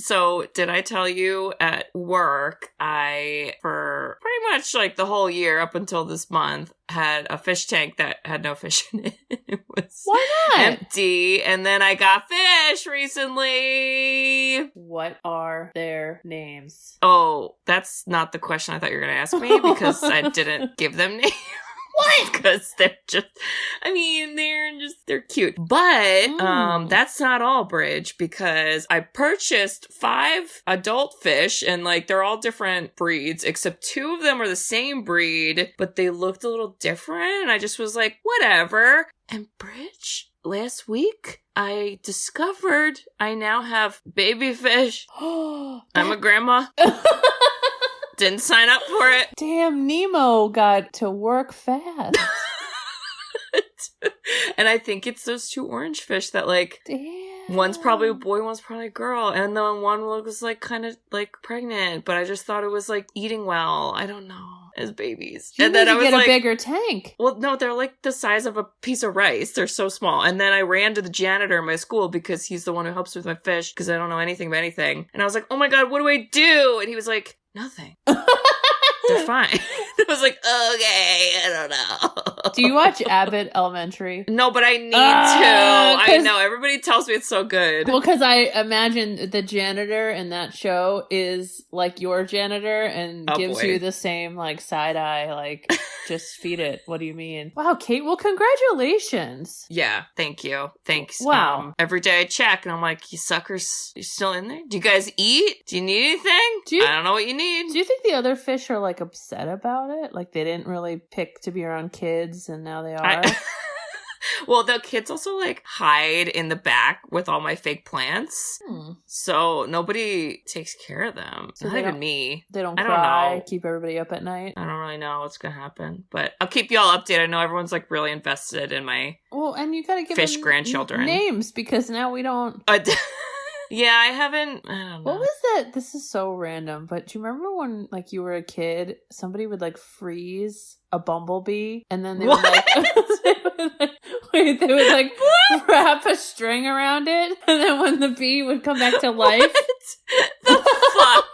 So did I tell you at work, for pretty much like the whole year up until this month, had a fish tank that had no fish in it. It was Why not? empty. And then I got fish recently. What are their names? Oh, that's not the question I thought you were going to ask me because I didn't give them names. What? Because they're just, they're cute. But that's not all, Bridge, because I purchased 5 adult fish and like they're all different breeds, except 2 of them are the same breed, but they looked a little different. And I just was like, whatever. And Bridge, last week, I discovered I now have baby fish. I'm a grandma. Didn't sign up for it. Damn, Nemo got to work fast. And I think it's those 2 orange fish that like, damn. One's probably a boy, one's probably a girl. And then one was like kind of like pregnant, but I just thought it was like eating well. I don't know. As babies. You and then I was get like, a bigger tank. Well, no, they're like the size of a piece of rice. They're so small. And then I ran to the janitor in my school because he's the one who helps with my fish because I don't know anything about anything. And I was like, oh my God, what do I do? And he was like, nothing. They're fine. I was like, okay, I don't know. Do you watch Abbott Elementary? No, but I need to. I know. Everybody tells me it's so good. Well, because I imagine the janitor in that show is like your janitor and gives you the same like side eye, like, just feed it. What do you mean? Wow, Kate. Well, congratulations. Yeah, thank you. Thanks. Wow. Every day I check and I'm like, you suckers, you still in there? Do you guys eat? Do you need anything? I don't know what you need. Do you think the other fish are like upset about it? Like they didn't really pick to be around kids and now they are? Well, the kids also like hide in the back with all my fake plants. So nobody takes care of them. So not even me. They don't I cry, don't know. keep everybody up at night. I don't really know what's going to happen. But I'll keep you all updated. I know everyone's like really invested in my and you gotta give fish them grandchildren names because now we don't. Yeah, I haven't. I don't know. What was that? This is so random, but do you remember when, like, you were a kid, somebody would, like, freeze a bumblebee, and then they would, like, they would, like, wrap a string around it, and then when the bee would come back to life. What the fuck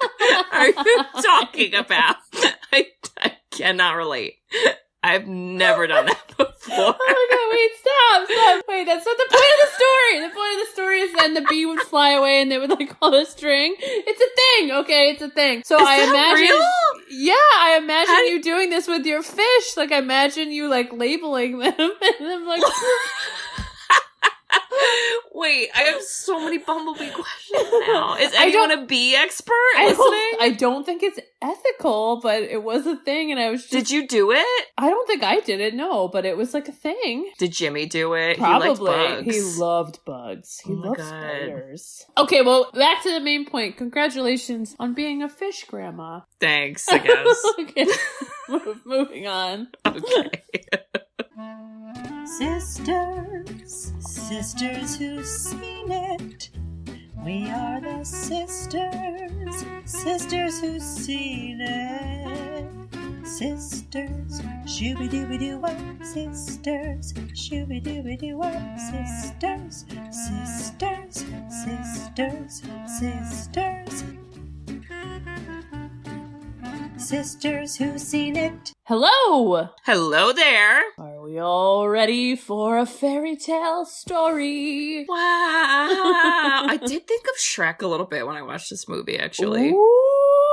are you talking about? I cannot relate. I've never done that before. Oh my God, wait, stop. Wait, that's not the point of the story. The point of the story is then the bee would fly away and they would like pull a string. It's a thing, okay? It's a thing. So I imagine real? Yeah, I imagine you doing this with your fish. Like I imagine you like labeling them and I'm like Wait, I have so many bumblebee questions now. Is anyone a bee expert listening? I don't think it's ethical, but it was a thing and I was just... Did you do it? I don't think I did it, no, but it was like a thing. Did Jimmy do it? Probably. He liked bugs. He loved bugs. He loved spiders. Okay, well, back to the main point. Congratulations on being a fish grandma. Thanks, I guess. Okay, moving on. Okay. Sisters who've seen it. We are the sisters who've seen it. Sisters, shooby-dooby-doo-wop. Sisters, shooby-dooby-doo-wop. Sisters. Sisters who've seen it. Hello! Hello there. Are we all ready for a fairy tale story? Wow. I did think of Shrek a little bit when I watched this movie, actually. Ooh.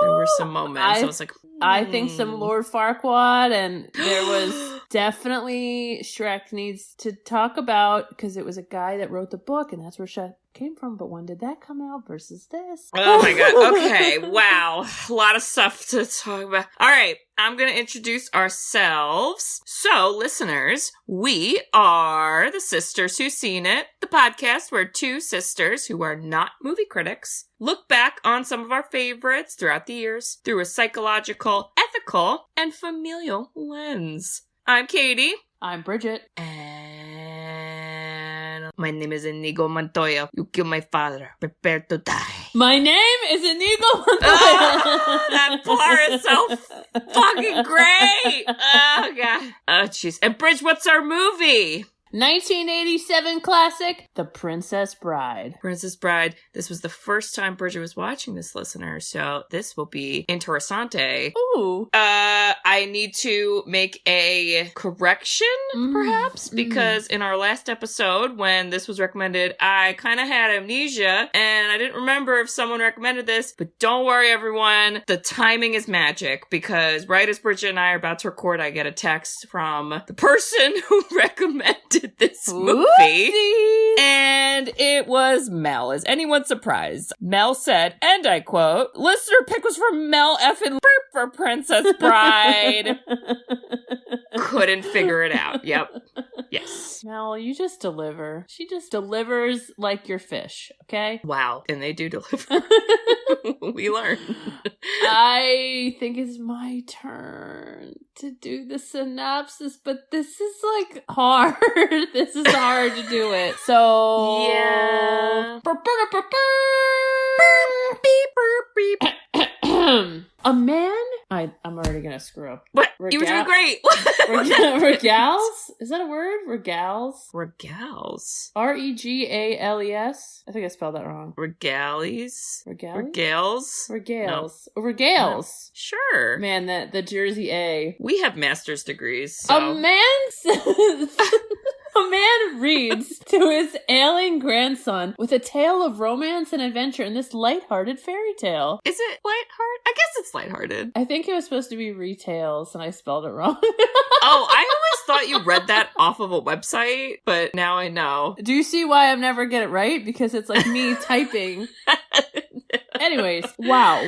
There were some moments. I was like, I think some Lord Farquaad, and there was definitely Shrek needs to talk about, because it was a guy that wrote the book, and that's where Shrek came from. But when did that come out versus this? Oh my God. Okay. Wow. A lot of stuff to talk about. All right. I'm going to introduce ourselves. So, listeners, we are the Sisters Who've Seen It, the podcast where 2 sisters who are not movie critics look back on some of our favorites throughout the years through a psychological, ethical, and familial lens. I'm Katie. I'm Bridget. And my name is Inigo Montoya. You killed my father. Prepare to die. My name is Inigo Montoya. Oh, that bar is so fucking great. Oh, God. Oh, jeez. And Bridge, what's our movie? 1987 classic, The Princess Bride. Princess Bride. This was the first time Bridget was watching this, listener, so this will be interessante. Ooh. I need to make a correction, perhaps, because in our last episode, when this was recommended, I kind of had amnesia, and I didn't remember if someone recommended this, but don't worry, everyone. The timing is magic, because right as Bridget and I are about to record, I get a text from the person who recommended this movie. Whoopsie. And it was Mel. Is anyone surprised? Mel said, and I quote, listener pick was from Mel effing for Princess Bride. Couldn't figure it out. Yep. Yes. Mel, you just deliver. She just delivers like your fish, okay? Wow. And they do deliver. We learn. I think it's my turn to do the synopsis, but this is like hard. This is hard to do it. So yeah. A man. I'm already gonna screw up. What? You were doing great. Regals? Is that a word? Regals? Regals. Regales? I think I spelled that wrong. Regalies. Regales? Regales. No. Regales. Sure. Man, the Jersey A. We have master's degrees. So. A man says... A man reads to his ailing grandson with a tale of romance and adventure in this lighthearted fairy tale. Is it lighthearted? I guess it's lighthearted. I think it was supposed to be retails, and I spelled it wrong. Oh, I always thought you read that off of a website, but now I know. Do you see why I'm never get it right? Because it's like me typing. Anyways, wow,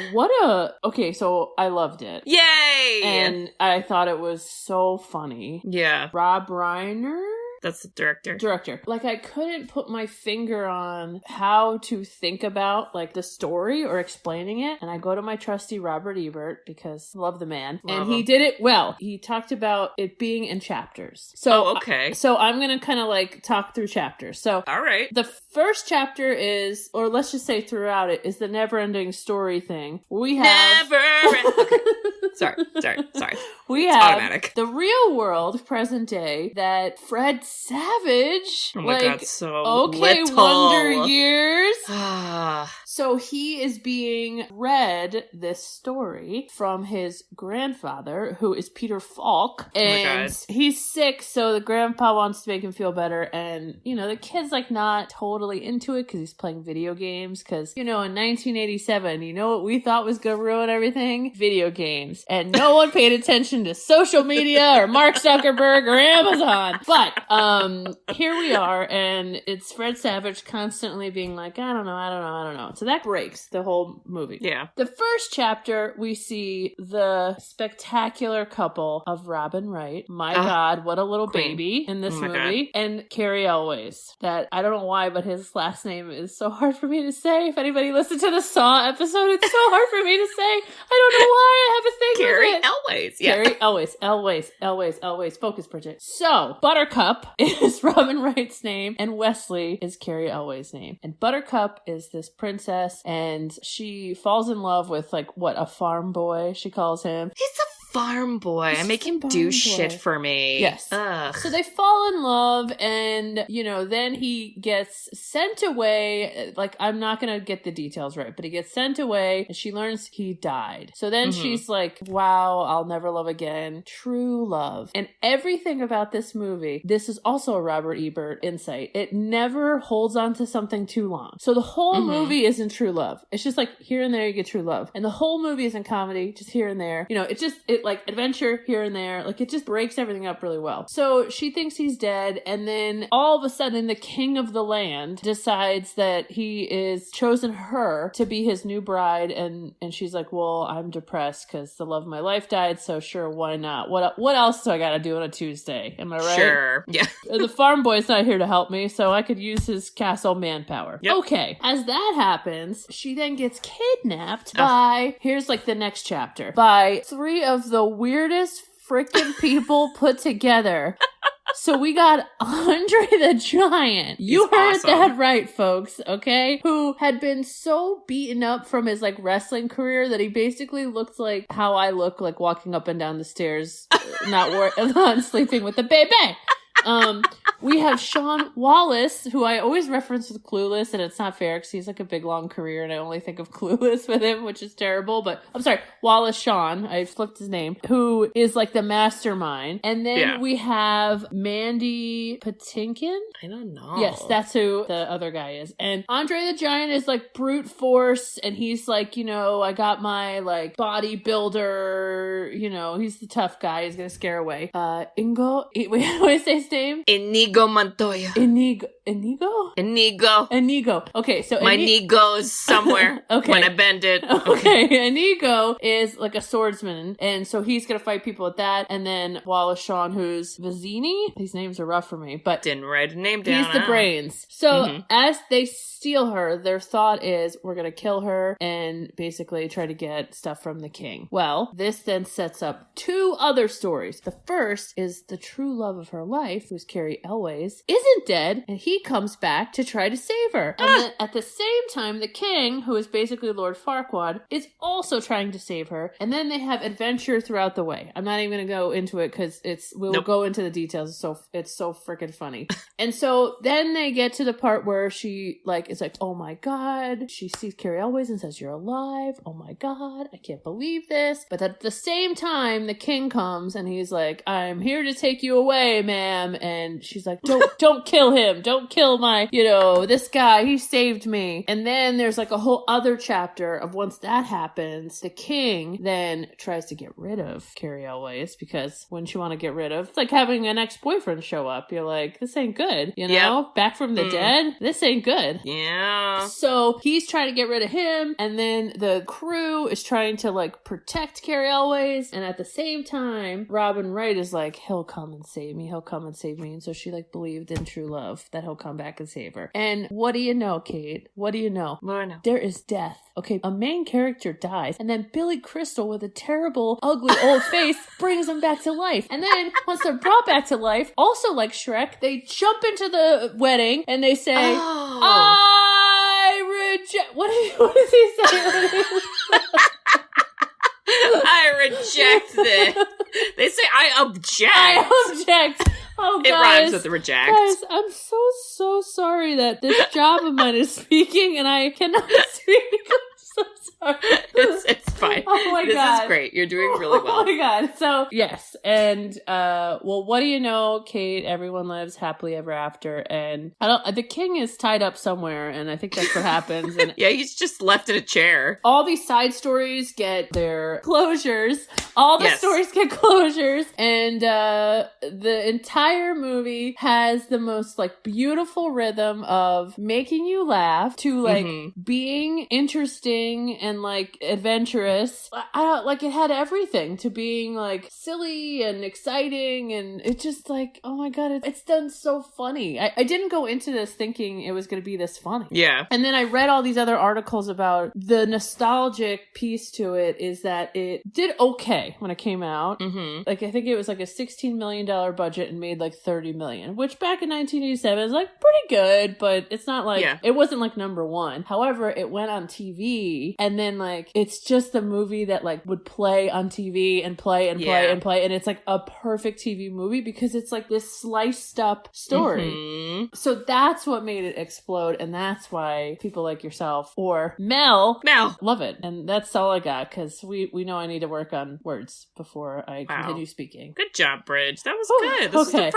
okay, so I loved it. Yay! And I thought it was so funny. Yeah. Rob Reiner? That's the director. Like, I couldn't put my finger on how to think about, like, the story or explaining it. And I go to my trusty Robert Ebert, because I love the man. And he did it well. He talked about it being in chapters. So, okay. So I'm going to kind of, like, talk through chapters. So, all right. The first chapter is, or let's just say throughout it, is the never-ending story thing. We have... Okay. Sorry. We it's have automatic. The real world, present day, that Fred Savage, oh my God, so okay, little. Wonder Years. Ah. So he is being read this story from his grandfather, who is Peter Falk. And he's sick, so the grandpa wants to make him feel better. And, you know, the kid's like not totally into it because he's playing video games. Because, you know, in 1987, you know what we thought was going to ruin everything? Video games. And no one paid attention to social media or Mark Zuckerberg or Amazon. But here we are, and it's Fred Savage constantly being like, I don't know. So that breaks the whole movie. Yeah. The first chapter, we see the spectacular couple of Robin Wright. My God, what a little baby in this movie. God. And Carrie Elways. That, I don't know why, but his last name is so hard for me to say. If anybody listened to the Saw episode, it's so hard for me to say. I don't know why I have a thing Carrie with it. Elways. Yeah. Carrie Elways. Focus, Bridget. So, Buttercup is Robin Wright's name, and Wesley is Carrie Elways' name. And Buttercup is this princess, and she falls in love with, like, a farm boy, she calls him. He's a farm boy. I make him do shit for me. Yes. Ugh. So they fall in love, and, you know, then he gets sent away. Like, I'm not going to get the details right, but he gets sent away, and she learns he died. So then she's like, wow, I'll never love again. True love. And everything about this movie, this is also a Robert Ebert insight. It never holds on to something too long. So the whole movie isn't true love. It's just like here and there you get true love. And the whole movie isn't comedy, just here and there. You know, it like adventure here and there. Like, it just breaks everything up really well. So she thinks he's dead, and then all of a sudden the king of the land decides that he is chosen her to be his new bride, and she's like, well, I'm depressed because the love of my life died, so sure, why not? What else do I gotta do on a Tuesday? Am I right? Sure. Yeah. The farm boy's not here to help me, so I could use his castle manpower. Yep. Okay. As that happens, she then gets kidnapped by, here's like the next chapter, by three of the weirdest freaking people put together. So we got Andre the Giant. You heard that right, folks, okay? Who had been so beaten up from his, like, wrestling career that he basically looked like how I look, like, walking up and down the stairs, not sleeping with the baby. We have Sean Wallace, who I always reference with Clueless, and it's not fair because he's like a big long career, and I only think of Clueless with him, which is terrible. But I'm sorry, Wallace Shawn. I flipped his name, who is like the mastermind. And then we have Mandy Patinkin. I don't know. Yes, that's who the other guy is. And Andre the Giant is like brute force, and he's like, you know, I got my like bodybuilder, you know, he's the tough guy. He's gonna scare away. Ingo, wait, how do I say his name? Inigo Montoya. Inigo. Okay, so my knee goes somewhere when I bend it. Okay, Inigo is like a swordsman, and so he's gonna fight people with that. And then Wallace Shawn, who's Vizzini. These names are rough for me, but didn't write a name down. He's the brains. So as they steal her, their thought is we're gonna kill her and basically try to get stuff from the king. Well, this then sets up two other stories. The first is the true love of her life, who's Carrie Elways, isn't dead, and he comes back to try to save her. And then at the same time, the king, who is basically Lord Farquaad, is also trying to save her. And then they have adventure throughout the way. I'm not even going to go into it because we'll go into the details. It's so freaking funny. And so then they get to the part where she like is like, oh my god, she sees Carrie Elways and says, you're alive. Oh my god, I can't believe this. But at the same time, the king comes and he's like, I'm here to take you away, ma'am. And she's like, don't kill him. Don't kill my, you know, this guy, he saved me. And then there's like a whole other chapter of once that happens, the king then tries to get rid of Carrie Elways, because wouldn't you want to get rid of? It's like having an ex-boyfriend show up. You're like, this ain't good, you know? Back from the dead, this ain't good. Yeah. So he's trying to get rid of him, and then the crew is trying to like protect Carrie Elways, and at the same time, Robin Wright is like, he'll come and save me, he'll come and save me. And so she like believed in true love that he'll come back and save her. And what do you know, Kate? What do you know? What do I know? There is death. Okay, a main character dies, and then Billy Crystal with a terrible, ugly old face brings him back to life. And then once they're brought back to life, also like Shrek, they jump into the wedding and they say, I reject. What does he say? I reject this. They say I object. I object. Oh, it guys, rhymes with the reject. Guys, I'm so sorry that this job of mine is speaking and I cannot speak. I'm so sorry. It's fine. Oh my God. This is great. You're doing really well. Oh my God. So, yes. And, well, what do you know, Kate? Everyone lives happily ever after. And the king is tied up somewhere, and I think that's what happens. And yeah, he's just left in a chair. All these side stories get their closures. All the stories get closures. And, the entire movie has the most, like, beautiful rhythm of making you laugh to, like, being interesting and, like, adventurous. It had everything to being, like, silly and exciting, and it's just, like, oh my God, it's done so funny. I didn't go into this thinking it was going to be this funny. Yeah. And then I read all these other articles about the nostalgic piece to it is that it did okay when it came out. Like, I think it was, like, a $16 million budget and made, like, $30 million, which back in 1987 is, like, pretty good, but it's not, like, it wasn't, like, number one. However, it went on TV, and then, like, it's just the movie that, like, would play on TV and play and play and play, and it's, like, a perfect TV movie because it's, like, this sliced up story. So that's what made it explode, and that's why people like yourself or Mel love it. And that's all I got, because we know I need to work on words before I continue speaking. Good job, Bridge. That was good. This is the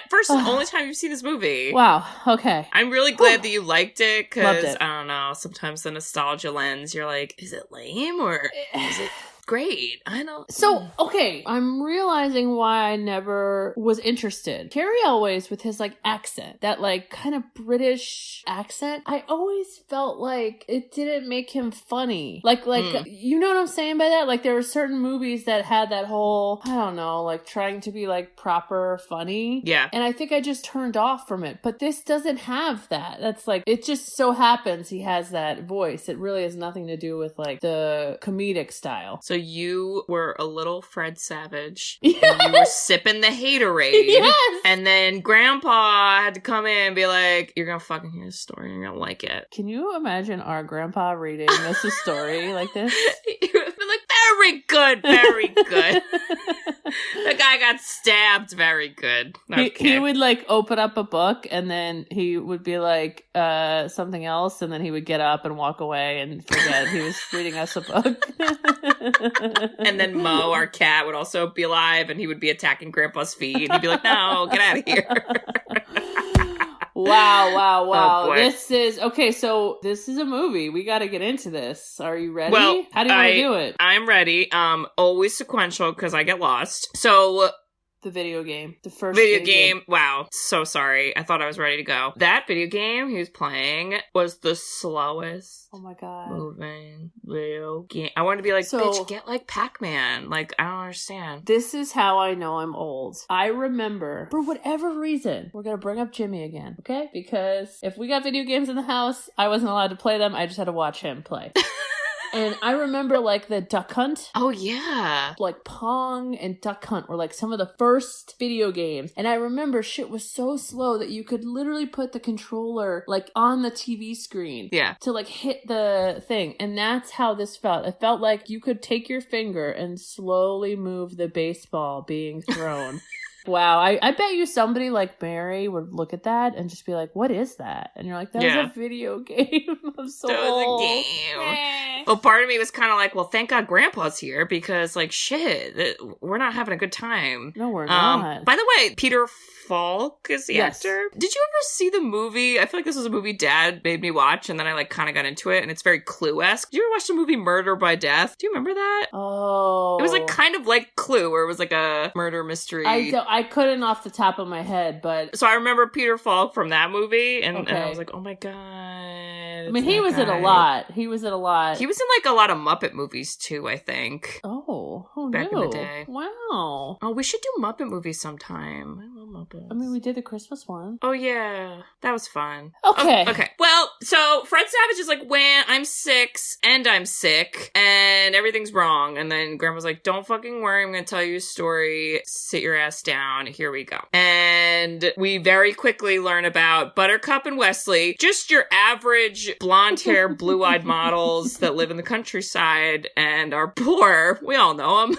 first and only time you've seen this movie. Wow. Okay. I'm really glad that you liked it, because I don't know, sometimes the nostalgia lens, you're like, is it lame or is it great? I don't. So, okay, I'm realizing why I never was interested. Carrie Elways with his, like, accent, that, like, kind of British accent, I always felt like it didn't make him funny. Like, you know what I'm saying by that? Like, there were certain movies that had that whole, I don't know, like, trying to be, like, proper funny. Yeah. And I think I just turned off from it. But this doesn't have that. That's, like, it just so happens he has that voice. It really has nothing to do with, like, the comedic style. So you were a little Fred Savage. Yes. And you were sipping the haterade. Yes. And then Grandpa had to come in and be like, you're gonna fucking hear this story and you're gonna like it. Can you imagine our grandpa reading us a story like this? He would be like, very good, very good. The guy got stabbed. Very good. Okay. He would like open up a book and then he would be like something else, and then he would get up and walk away and forget he was reading us a book. And then Mo, our cat, would also be alive, and he would be attacking Grandpa's feet. And he'd be like, "No, get out of here." Wow. Oh, boy. This is okay. So this is a movie. We got to get into this. Are you ready? Well, how do you want to do it? I'm ready. Always sequential because I get lost. So The video game. The first video game. Wow. So sorry. I thought I was ready to go. That video game he was playing was the slowest Oh my god. moving video game. I wanted to be like, So- bitch, get like Pac-Man. Like, I don't understand. This is how I know I'm old. I remember, for whatever reason, we're going to bring up Jimmy again, okay? Because if we got video games in the house, I wasn't allowed to play them. I just had to watch him play. And I remember like the Duck Hunt. Oh, yeah. Like Pong and Duck Hunt were like some of the first video games. And I remember shit was so slow that you could literally put the controller like on the TV screen. Yeah. To like hit the thing. And that's how this felt. It felt like you could take your finger and slowly move the baseball being thrown. Wow, I bet you somebody like Mary would look at that and just be like, what is that? And you're like, that was a video game. I'm so That was old. a game. Well, part of me was kind of like, well, thank God Grandpa's here because, like, shit, we're not having a good time. No, we're not. By the way, Peter Falk is the actor. Did you ever see the movie? I feel like this was a movie Dad made me watch, and then I, like, kind of got into it, and it's very Clue-esque. Did you ever watch the movie Murder by Death? Do you remember that? Oh. It was, like, kind of like Clue, where it was, like, a murder mystery. I couldn't off the top of my head, but... So I remember Peter Falk from that movie, and I was like, oh my god. I mean, he was in a lot. He was in a lot. He was in, like, a lot of Muppet movies, too, I think. Oh, Back in the day. Wow. Oh, we should do Muppet movies sometime. I love Muppets. I mean, we did the Christmas one. Oh, yeah. That was fun. Okay. Okay. Well, so Fred Savage is like, when I'm 6 and I'm sick and everything's wrong. And then Grandma's like, don't fucking worry. I'm going to tell you a story. Sit your ass down. Here we go. And we very quickly learn about Buttercup and Wesley, just your average blonde hair, blue-eyed models that live in the countryside and are poor. We all know them.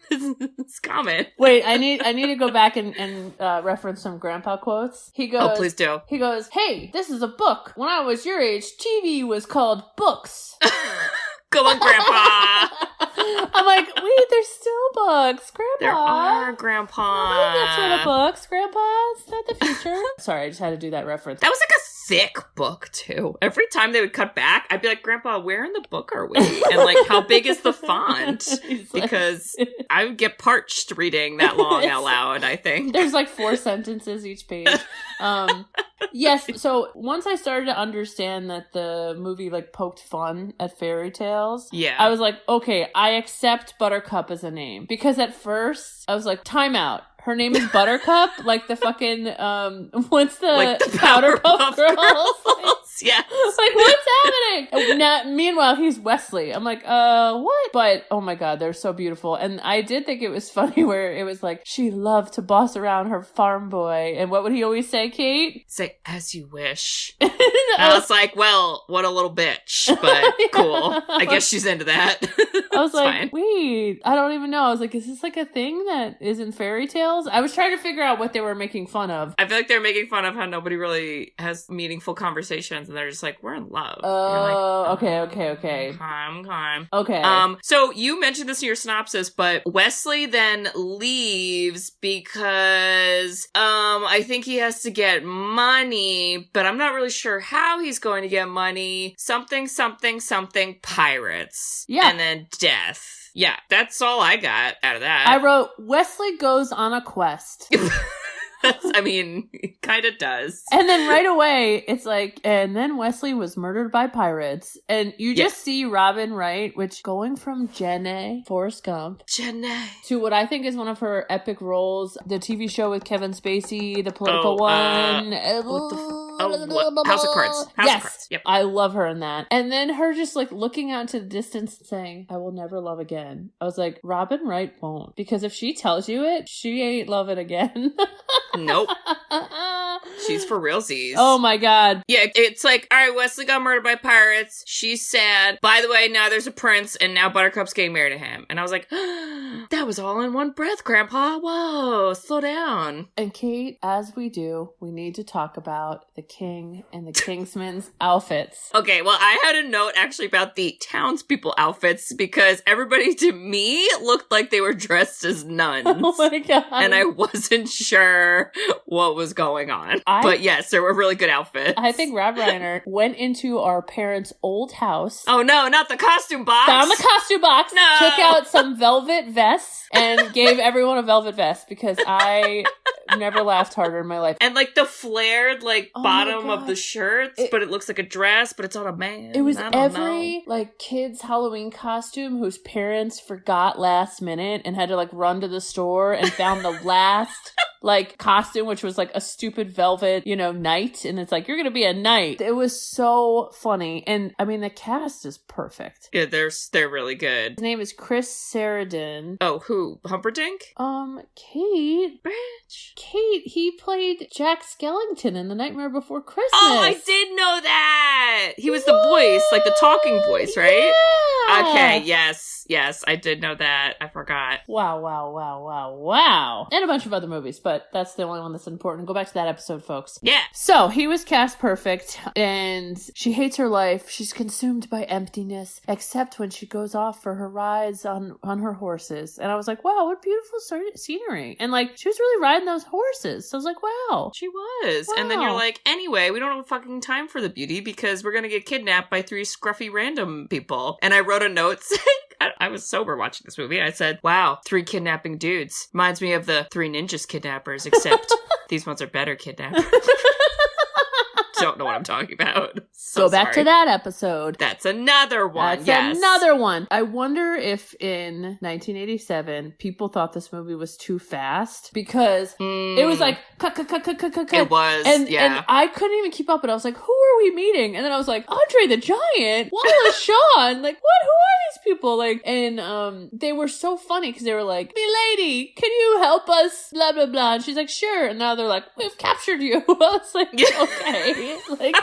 It's common. Wait, I need to go back and reference some grandpa quotes. He goes, oh, please do. He goes, hey, this is a book. When I was your age, TV was called books. Go on, Grandpa. I'm like, wait, there's still books, Grandpa. There are, Grandpa. That's for the books, Grandpa. It's not the future. Sorry, I just had to do that reference. That was like a thick book, too. Every time they would cut back, I'd be like, Grandpa, where in the book are we? And like, how big is the font? Because I would get parched reading that long out loud, I think. There's like 4 sentences each page. Yes, so once I started to understand that the movie like poked fun at fairy tales, I was like, okay, I accept Buttercup as a name. Because at first, I was like, time out. Her name is Buttercup, like the fucking, what's the, like the Powderpuff Girls? Yes. Like, what's happening? Now, meanwhile, he's Wesley. I'm like, what? But, oh my god, they're so beautiful. And I did think it was funny where it was like, she loved to boss around her farm boy. And what would he always say, Kate? Say, as you wish. And I was like, well, what a little bitch. But cool. I guess she's into that. I was like, fine. wait, I don't even know. I was like, is this like a thing that is in fairy tales? I was trying to figure out what they were making fun of. I feel like they're making fun of how nobody really has meaningful conversations, and they're just like, we're in love. Oh, like, okay. Okay. So you mentioned this in your synopsis, but Wesley then leaves because I think he has to get money, but I'm not really sure how he's going to get money. Something, pirates. Yeah. And then death. Yeah, that's all I got out of that. I wrote, Wesley goes on a quest. I mean, it kind of does. And then right away, it's like, and then Wesley was murdered by pirates. And you just see Robin Wright, which going from Jenny, Forrest Gump, to what I think is one of her epic roles, the TV show with Kevin Spacey, the political one. House of Cards. House of Cards. Yep. I love her in that. And then her just like looking out into the distance and saying, I will never love again. I was like, Robin Wright won't. Because if she tells you it, she ain't loving again. Nope. She's for realsies. Oh my god. Yeah, it's like, all right, Wesley got murdered by pirates. She's sad. By the way, now there's a prince, and now Buttercup's getting married to him. And I was like, that was all in one breath, Grandpa. Whoa, slow down. And Kate, as we do, we need to talk about the king and the Kingsman's outfits. Okay, well, I had a note actually about the townspeople outfits because everybody to me looked like they were dressed as nuns. Oh my god. And I wasn't sure what was going on. But yes, there were really good outfits. I think Rob Reiner went into our parents' old house. Oh no, not the costume box. Found the costume box. No. Took out some velvet vests and gave everyone a velvet vest because I never laughed harder in my life. And like the flared bottom of the shirts, but it looks like a dress, but it's on a man. It was every like kid's Halloween costume whose parents forgot last minute and had to like run to the store and found the last like costume, which was like a stupid velvet, knight. And it's like, you're going to be a knight. It was so funny. And I mean, the cast is perfect. Yeah, they're really good. His name is Chris Sarandon. Oh, who? Humperdinck? Kate. Bitch. Kate, he played Jack Skellington in The Nightmare Before Christmas. Oh, I did know that. He was the voice, like the talking voice, right? Yeah. Okay, yes, I did know that. I forgot. Wow. And a bunch of other movies, but that's the only one that's important. Go back to that episode, folks. Yeah. So, he was cast perfect, and she hates her life. She's consumed by emptiness, except when she goes off for her rides on her horses. And I was like, wow, what beautiful scenery. And like, she was really riding those horses. So I was like, wow. She was. Wow. And then you're like, anyway, we don't have fucking time for the beauty because we're going to get kidnapped by 3 scruffy random people. And I wrote a note saying, I was sober watching this movie. I said, wow, 3 kidnapping dudes. Reminds me of the 3 ninjas kidnappers, except these ones are better kidnappers. Don't know what I'm talking about. Go back to that episode. That's another one. That's another one. I wonder if in 1987 people thought this movie was too fast because it was like cut. It was, and I couldn't even keep up. But I was like, who are we meeting? And then I was like, Andre the Giant, Wallace Shawn. Like, what? Who are these people? Like, and they were so funny because they were like, "Milady, can you help us?" Blah blah blah. And she's like, "Sure." And now they're like, "We've captured you." I was like, okay. Like,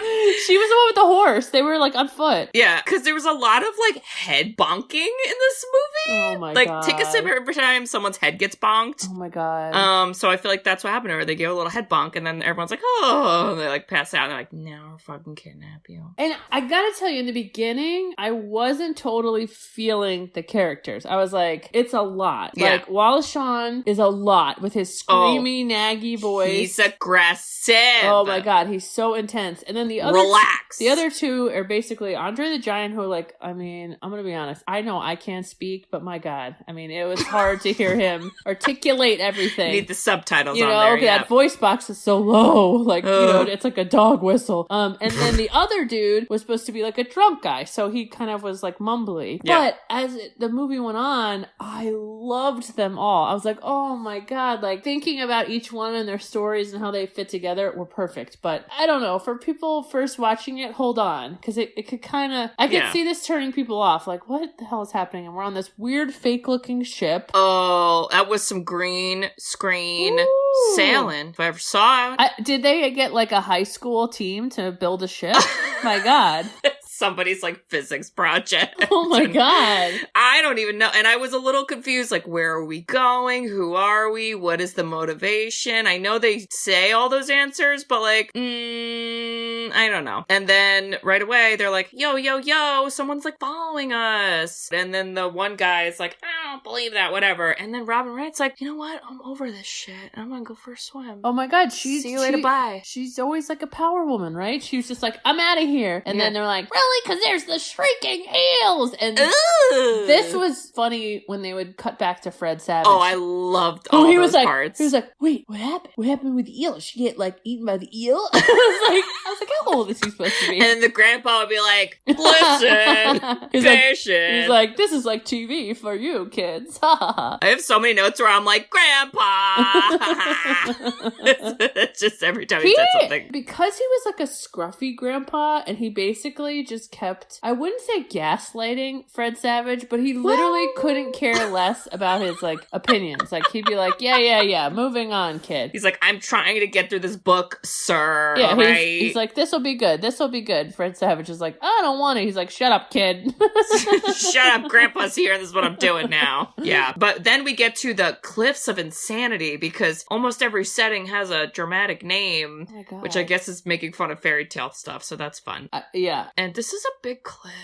she was the one with the horse. They were like on foot. Yeah, because there was a lot of like head bonking in this movie. Oh my god! god! Like, take a sip every time someone's head gets bonked. Oh my god! So I feel like that's what happened to her. They gave her a little head bonk, and then everyone's like, "Oh!" And they like pass out. And they're like, "Now we're fucking kidnap you." And I gotta tell you, in the beginning, I wasn't totally feeling the characters. I was like, it's a lot. Yeah. Like, Wallace Shawn is a lot with his screamy, naggy voice. He's aggressive. Oh my god, he's so intense. And then the other other two are basically Andre the Giant, who, like, I mean, I'm gonna be honest, I know I can't speak, but my god, I mean, it was hard to hear him articulate everything. You need the subtitles on there. That voice box is so low, like, it's like a dog whistle. And then the other dude was supposed to be like a drunk guy, so he kind of was like mumbly. Yeah. But as the movie went on, I loved them all. I was like, oh my god, like, thinking about each one and their stories and how they fit together were perfect. But I don't know, for people first watching it, hold on, because it could kind of, I could see this turning people off, like, what the hell is happening? And we're on this weird fake looking ship. Oh, that was some green screen sailing, if I ever saw it. Did they get like a high school team to build a ship? My god. Somebody's like physics project. Oh my god. I don't even know. And I was a little confused, like, where are we going? Who are we? What is the motivation? I know they say all those answers, but like, I don't know. And then right away they're like, yo, someone's like following us. And then the one guy is like, I don't believe that, whatever. And then Robin Wright's like, you know what? I'm over this shit. I'm gonna go for a swim. Oh my god, see you later, bye. She's always like a power woman, right? She was just like, I'm out of here. And then they're like, really? Because there's the shrieking eels. And this was funny when they would cut back to Fred Savage. Oh, I loved all those parts. He was like, wait, what happened? What happened with the eel? Did she get like eaten by the eel? I was like, how old is he supposed to be? And then the grandpa would be like, listen, patient. He's like, this is like TV for you, kid. kids. I have so many notes where I'm like, Grandpa! It's just every time he said something. Because he was like a scruffy grandpa, and he basically just kept, I wouldn't say gaslighting Fred Savage, but he literally couldn't care less about his like opinions. Like he'd be like, yeah, moving on, kid. He's like, I'm trying to get through this book, sir. Yeah, right? he's like, this'll be good. Fred Savage is like, I don't want it. He's like, shut up, kid. Shut up, Grandpa's here. This is what I'm doing now. Yeah, but then we get to the Cliffs of Insanity because almost every setting has a dramatic name, which I guess is making fun of fairy tale stuff, so that's fun. Yeah. And this is a big cliff.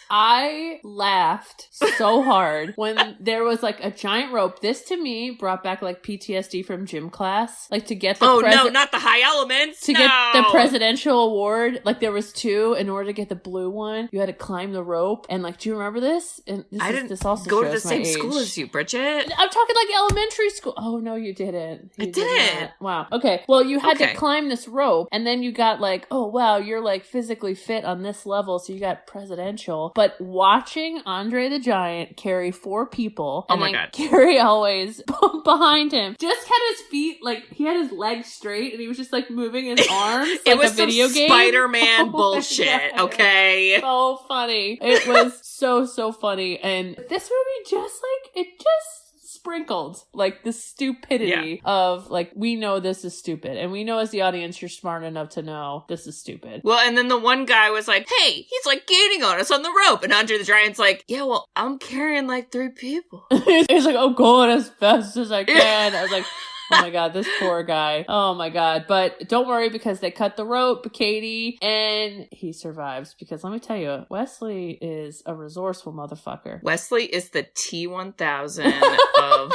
I laughed so hard when there was like a giant rope. This to me brought back like PTSD from gym class. Like to get the no, not the high elements. To get the presidential award, like there was 2. In order to get the blue one, you had to climb the rope. And like, do you remember this? And this also go shows to the same my age. school as you, Bridget. I'm talking like elementary school. Oh no, you didn't. I didn't. Wow. Okay. Well, you had to climb this rope, and then you got like, oh wow, you're like physically fit on this level, so you got presidential. But watching Andre the Giant carry 4 people, and Carrie Elways behind him, just had his feet, like, he had his legs straight, and he was just, like, moving his arms like it was a video game. Spider-Man bullshit, okay? So funny. It was so funny. And this movie just, like, it just sprinkled like the stupidity of like, we know this is stupid, and we know as the audience you're smart enough to know this is stupid. Well, and then the one guy was like, hey, he's like gaining on us on the rope, and Andre the Giant's like, yeah, well, I'm carrying like 3 people. He's like, oh, going as fast as I can. I was like, oh my god, this poor guy. Oh my god. But don't worry, because they cut the rope, Katie, and he survives. Because let me tell you, Wesley is a resourceful motherfucker. Wesley is the T-1000 of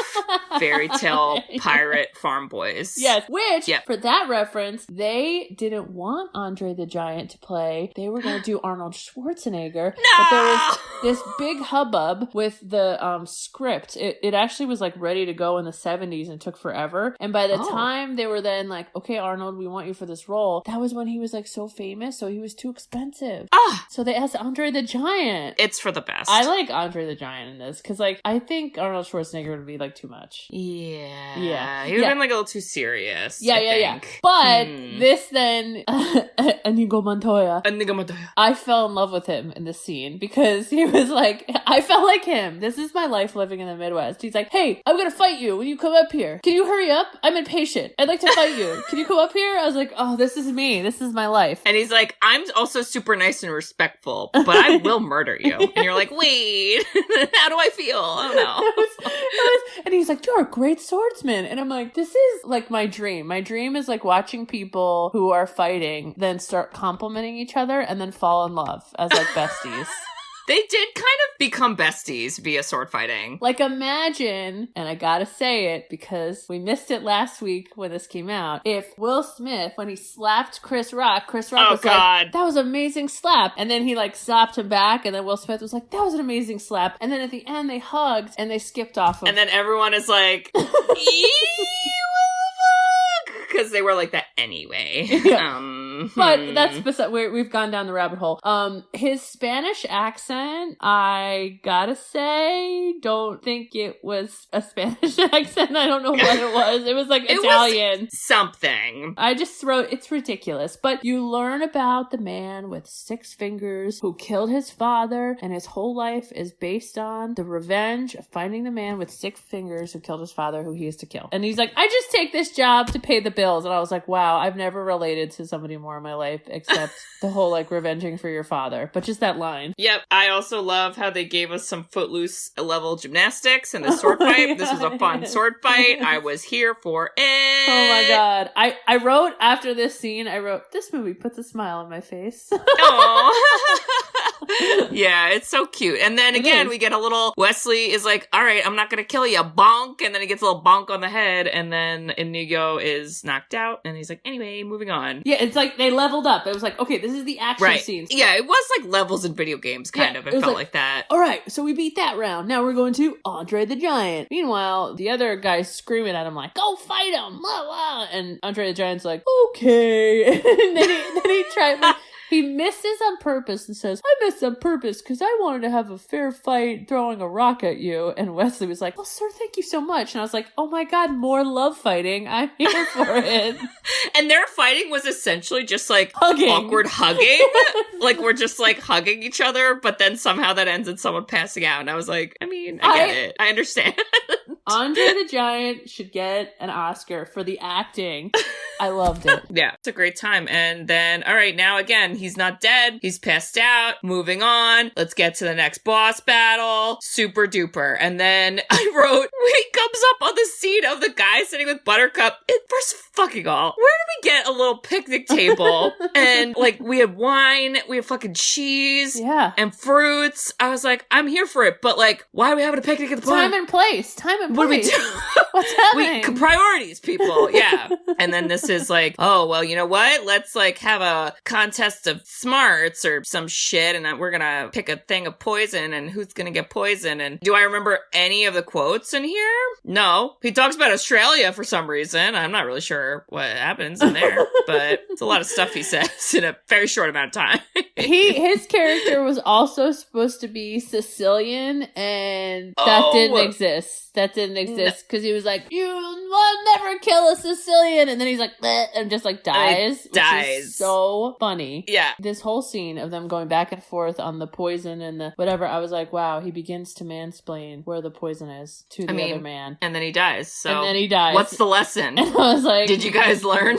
fairy tale pirate farm boys. Yes, which, for that reference, they didn't want Andre the Giant to play. They were going to do Arnold Schwarzenegger. No! But there was this big hubbub with the script. It actually was like ready to go in the 70s and took forever. And by the time they were then like, okay, Arnold, we want you for this role, that was when he was like so famous, so he was too expensive. So they asked Andre the Giant. It's for the best. I like Andre the Giant in this, because like, I think Arnold Schwarzenegger would be like too much. Yeah. He have would have been like a little too serious. Yeah. But this then, Inigo Montoya. I fell in love with him in this scene, because he was like, I felt like him. This is my life living in the Midwest. He's like, hey, I'm gonna fight you when you come up here. Can you hurry up? I'm impatient. I'd like to fight you. Can you come up here? I was like, oh, this is me. This is my life. And he's like, I'm also super nice and respectful, but I will murder you. And you're like, wait, how do I feel? Oh no. And he's like, you're a great swordsman. And I'm like, this is like my dream. My dream is like watching people who are fighting then start complimenting each other and then fall in love as like besties. They did kind of become besties via sword fighting. Like, imagine, and I gotta say it because we missed it last week when this came out, if Will Smith, when he slapped Chris Rock was like, that was an amazing slap. And then he like slapped him back, and then Will Smith was like, that was an amazing slap. And then at the end they hugged and they skipped off of. And then everyone is like, because they were like that anyway. But that's beside, we've gone down the rabbit hole. His Spanish accent, I gotta say, don't think it was a Spanish accent. I don't know what it was. It was like Italian. Was something. I just wrote, it's ridiculous. But you learn about the man with 6 fingers who killed his father, and his whole life is based on the revenge of finding the man with 6 fingers who killed his father, who he is to kill. And he's like, I just take this job to pay the bills. And I was like, wow, I've never related to somebody more in my life except the whole like revenging for your father. But just that line. Yep. I also love how they gave us some Footloose level gymnastics in the sword fight. This was a fun sword fight. I was here for it. Oh my god. I wrote after this scene, this movie puts a smile on my face. Yeah, it's so cute. And then again, we get a little, Wesley is like, all right, I'm not going to kill you, bonk. And then he gets a little bonk on the head. And then Inigo is knocked out. And he's like, anyway, moving on. Yeah, it's like they leveled up. It was like, okay, this is the action scenes. Yeah, it was like levels in video games, kind of. It felt like that. All right, so we beat that round. Now we're going to Andre the Giant. Meanwhile, the other guy's screaming at him like, go fight him. Blah, blah. And Andre the Giant's like, okay. And then he tried like, He misses on purpose and says, I missed on purpose because I wanted to have a fair fight throwing a rock at you. And Wesley was like, well, sir, thank you so much. And I was like, oh my God, more love fighting. I'm here for it. And their fighting was essentially just like Hugging. awkward hugging. Like we're just like hugging each other, but then somehow that ends in someone passing out. And I was like, I mean, I get it. I understand. Andre the Giant should get an Oscar for the acting. I loved it. Yeah, it's a great time. And then, all right, now again, he's not dead. He's passed out. Moving on. Let's get to the next boss battle. Super duper. And then I wrote, he comes up on the scene of the guy sitting with Buttercup. First fucking all, where did we get a little picnic table? And like, we had wine, we had fucking cheese. Yeah. And fruits. I was like, I'm here for it. But like, why are we having a picnic at the park? Time and place. Time and place. What do we do? What's happening? Priorities, people. Yeah. And then this is like, oh, well, you know what? Let's like have a contest of smarts or some shit. And we're going to pick a thing of poison and who's going to get poison. And do I remember any of the quotes in here? No. He talks about Australia for some reason. I'm not really sure what happens in there, but it's a lot of stuff he says in a very short amount of time. His character was also supposed to be Sicilian, and that didn't exist. That didn't exist because he was like, "You will never kill a Sicilian," and then he's like, bleh, and just like dies. Which is so funny. Yeah. This whole scene of them going back and forth on the poison and the whatever, I was like, wow, he begins to mansplain where the poison is to the other man, and then he dies. So and then he dies. What's the lesson? And I was like, did you guys learn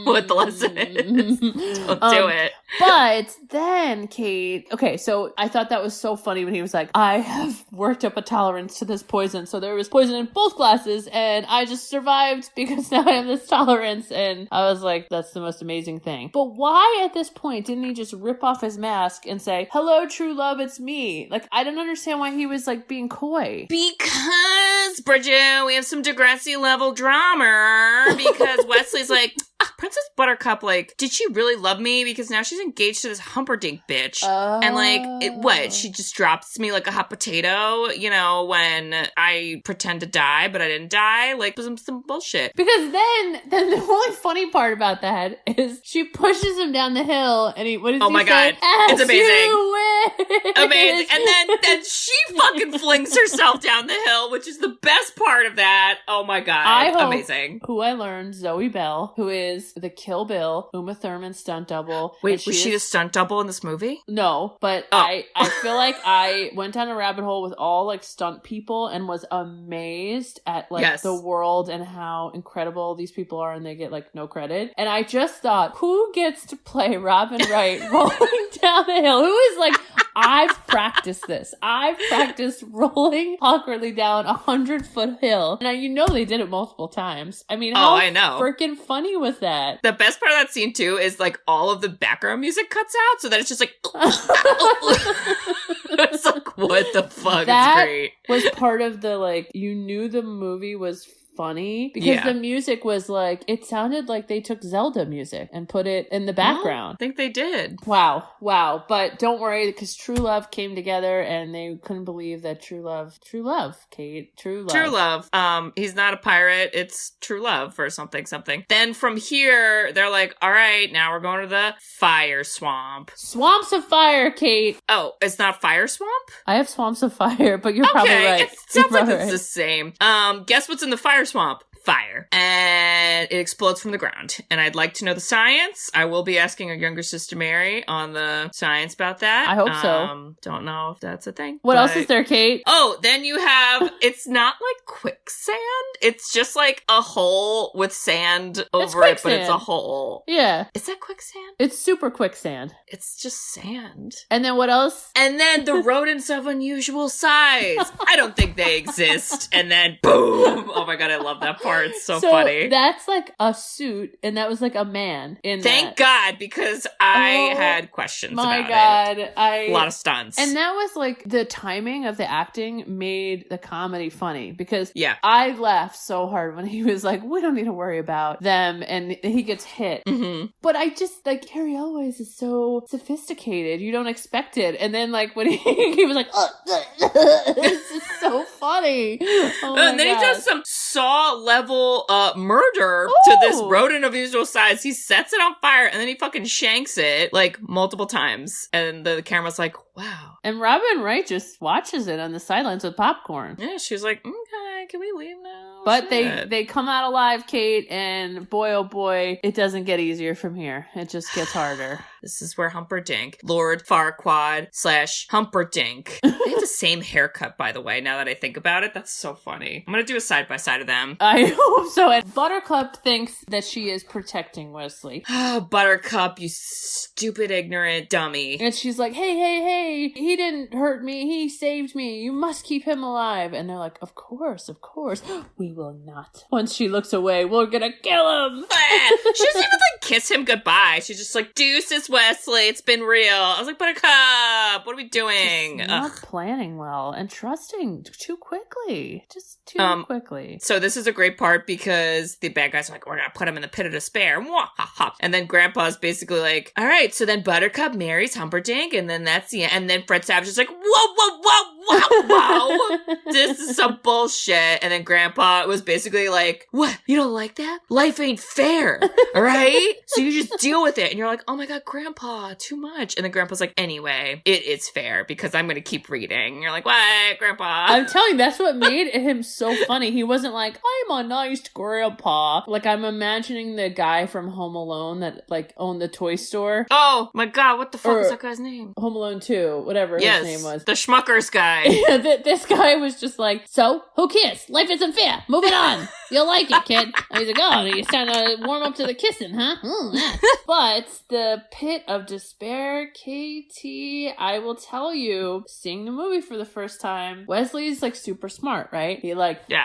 what the lesson is? Don't do it. But then, Kate, okay, so I thought that was so funny when he was like, I have worked up a tolerance to this poison. So there was poison in both glasses, and I just survived because now I have this tolerance. And I was like, that's the most amazing thing. But why at this point didn't he just rip off his mask and say, hello, true love, it's me? Like, I didn't understand why he was like being coy. Because, Bridget, we have some Degrassi level drama. Because Wesley's like, Princess Buttercup, like, did she really love me? Because now she's engaged to this humperdinck bitch. And like, she just drops me like a hot potato, you know, when I pretend to die, but I didn't die. Like, some bullshit. Because then the really funny part about that is she pushes him down the hill, and what does he say? Oh my God. It's amazing. Amazing. And then she fucking flings herself down the hill, which is the best part of that. Oh my God. Amazing. Who I learned, Zoe Bell, who is the Kill Bill Uma Thurman stunt double. Wait, was she a stunt double in this movie? No, but I feel like I went down a rabbit hole with all like stunt people and was amazed at like the world and how incredible these people are, and they get like no credit. And I just thought, who gets to play Robin Wright rolling down the hill? Who is like, I've practiced this. I've practiced rolling awkwardly down 100-foot hill. And you know they did it multiple times. I mean, how freaking funny was that? The best part of that scene too is like all of the background music cuts out, so that it's just like it's like, what the fuck? That it's great. Was part of the like, you knew the movie was funny because the music was like, it sounded like they took Zelda music and put it in the background. I think they did. Wow. But don't worry, because True Love came together and they couldn't believe that True Love, Kate, True Love. He's not a pirate, it's True Love or something. Then from here, they're like, all right, now we're going to the Fire Swamp. Swamps of Fire, Kate. Oh, it's not Fire Swamp? I have Swamps of Fire, but you're probably right. It sounds like it's the same. Guess what's in the Fire Swamp? Fire. And it explodes from the ground. And I'd like to know the science. I will be asking our younger sister Mary on the science about that. I hope so. Don't know if that's a thing. What else is there, Kate? Oh, then you have, it's not like quicksand. It's just like a hole with sand over it, but it's a hole. Yeah. Is that quicksand? It's super quicksand. It's just sand. And then what else? And then the rodents of unusual size. I don't think they exist. And then boom. Oh my God, I love that part. It's so funny. That's like a suit, and that was like a man in Thank God, because I had questions about it. A lot of stunts. And that was like, the timing of the acting made the comedy funny, because I laughed so hard when he was like, we don't need to worry about them, and he gets hit. Mm-hmm. But I just, like, Carrie Elways is so sophisticated. You don't expect it. And then, like, when he was like, it's just so funny. Oh my and then God. he does some Saw level murder to this rodent of unusual size. He sets it on fire and then he fucking shanks it like multiple times. And the camera's like, wow. And Robin Wright just watches it on the sidelines with popcorn. Yeah, she's like, okay, can we leave now? But Shit. they come out alive, Kate, and boy, oh boy, it doesn't get easier from here. It just gets harder. This is where Humperdinck, Lord Farquaad / Humperdinck. They have the same haircut, by the way, now that I think about it. That's so funny. I'm going to do a side-by-side of them. I hope so. And Buttercup thinks that she is protecting Wesley. Oh, Buttercup, you stupid, ignorant dummy. And she's like, hey, he didn't hurt me. He saved me. You must keep him alive. And they're like, of course. We will not. Once she looks away, we're gonna kill him. She doesn't even like kiss him goodbye. She's just like, deuces, Wesley. It's been real. I was like, Buttercup, what are we doing? Just not planning well and trusting too quickly. Just too quickly. So this is a great part because the bad guys are like, we're gonna put him in the pit of despair. And then Grandpa's basically like, all right, so then Buttercup marries Humperdinck, and then that's the end. And then Fred Savage is like, whoa. This is some bullshit. And then Grandpa was basically like, what? You don't like that? Life ain't fair. All right? So you just deal with it. And you're like, oh my God, Grandpa, too much. And then Grandpa's like, anyway, it is fair because I'm going to keep reading. And you're like, what, Grandpa? I'm telling you, that's what made him so funny. He wasn't like, I'm a nice grandpa. Like, I'm imagining the guy from Home Alone that, like, owned the toy store. Oh my God, what the fuck is that guy's name? Home Alone 2, whatever his name was. The Schmuckers guy. This guy was just like, so, who cares? Life isn't fair. Moving on. You'll like it, kid. And he's like, oh, you're starting to warm up to the kissing, huh? Yeah. But the pit of despair, KT, I will tell you, seeing the movie for the first time, Wesley's like super smart, right? He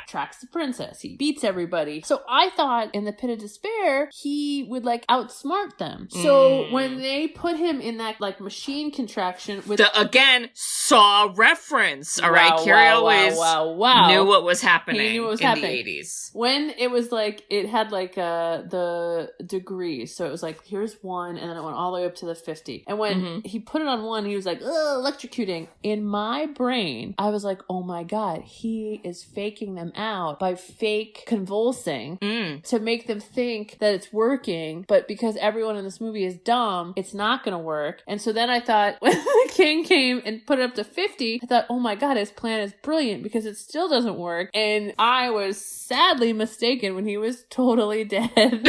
tracks the princess. He beats everybody. So I thought in the pit of despair, he would like outsmart them. So when they put him in that like machine contraction with again, Saw reference. All right, Carrie always knew what was happening. He knew what was happening. The 80s. When it was like, it had like the degrees. So it was like, here's 1, and then it went all the way up to the 50. And when he put it on 1, he was like, ugh, electrocuting. In my brain, I was like, oh my God, he is faking them out by fake convulsing to make them think that it's working. But because everyone in this movie is dumb, it's not going to work. And so then I thought, when the king came and put it up to 50, I thought, oh my God, his plan is brilliant because it still doesn't work. And I was sadly mistaken when he was totally dead.